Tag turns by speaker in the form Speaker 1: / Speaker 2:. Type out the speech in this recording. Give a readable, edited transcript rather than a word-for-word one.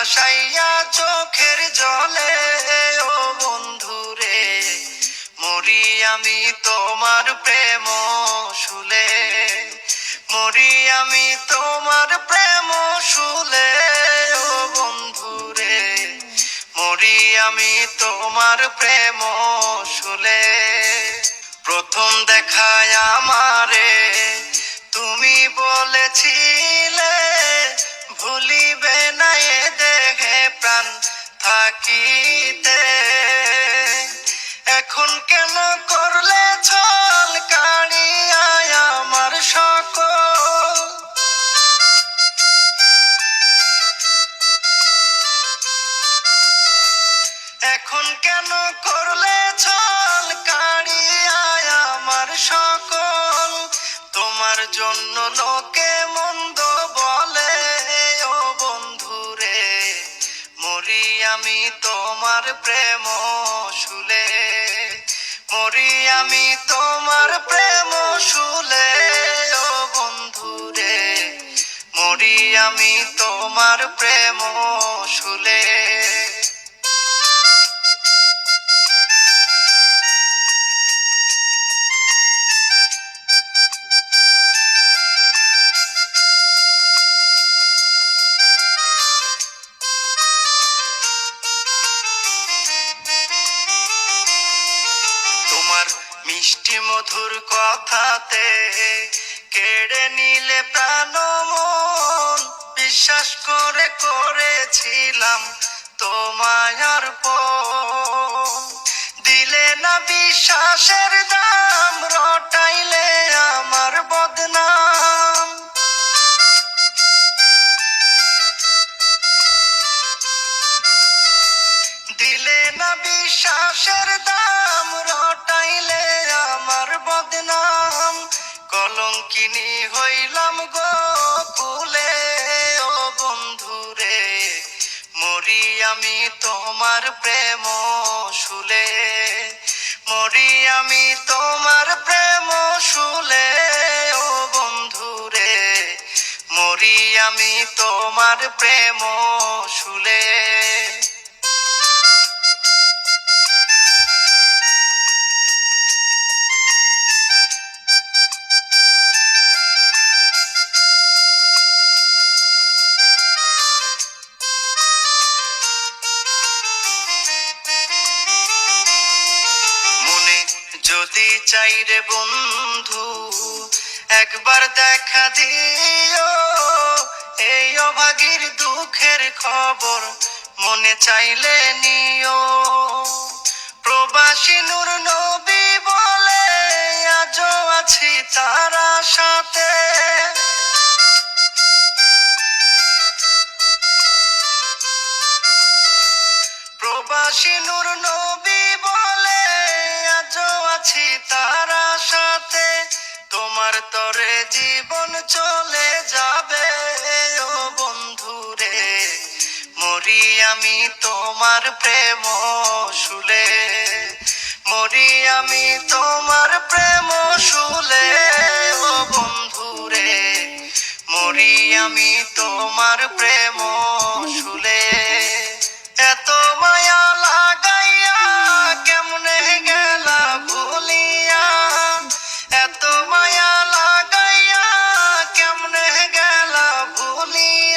Speaker 1: ভাসাইয়া চোখের জলে ও বন্ধুরে, মরি আমি তোমার প্রেম শুলে, মরি আমি তোমার প্রেম শুলে ও বন্ধুরে, মরি আমি তোমার প্রেম শুলে। প্রথম দেখায় আমারে তুমি বলেছিলে, ভুলিবে না এ দেহে প্রাণ থাকিতে। এখন কেন করলে ছল কাড়িয়া আমার সকল, এখন কেন করলে ছল কাড়িয়া আমার সকল। তোমার জন্য লোকে মন্দ বলে ও বন্ধুরে, মরি আমি তোমার প্রেম শুলে, মরি আমি তোমার প্রেম শুলে ও বন্ধুরে, মরি আমি তোমার প্রেম শুলে। তোমার মিষ্টি মধুর কথাতে কেড়ে নিলে প্রাণ মন, বিশ্বাস করে করেছিলাম তোমায় অর্পণ। দিলে না বিশ্বাসের দাম, রটাইলে আমার বদনাম। দিলে না বিশ্বাসের দাম, রটাইলে আমার বদনাম। কলঙ্কিনী হইলাম গোকুলে ও বন্ধুরে, মরি আমি তোমার প্রেম শুলে, মরি আমি তোমার প্রেম শুলে ও বন্ধুরে, মরি আমি তোমার প্রেম শুলে। যদি চাই রে বন্ধু একবার দেখা দিও, এই অভাগীর দুঃখের খবর মনে চাইলে নিও। প্রবাসী নূর নবী বলে আজও আছি তার সাথে, প্রবাসী নূর নবী বলে আজও আছি তার সাথে। তোমার তরে জীবন চলে যাবে ও বন্ধুরে, মরি আমি তোমার প্রেম শুলে, মরি আমি তোমার প্রেম শুলে ও বন্ধুরে, মরি আমি তোমার প্রেম শুলে। এত মায়া লাগাইয়া কেমনে গেলা ভুলিয়া, এত মায়া লাগাইয়া কেমনে গেলা ভুলিয়া।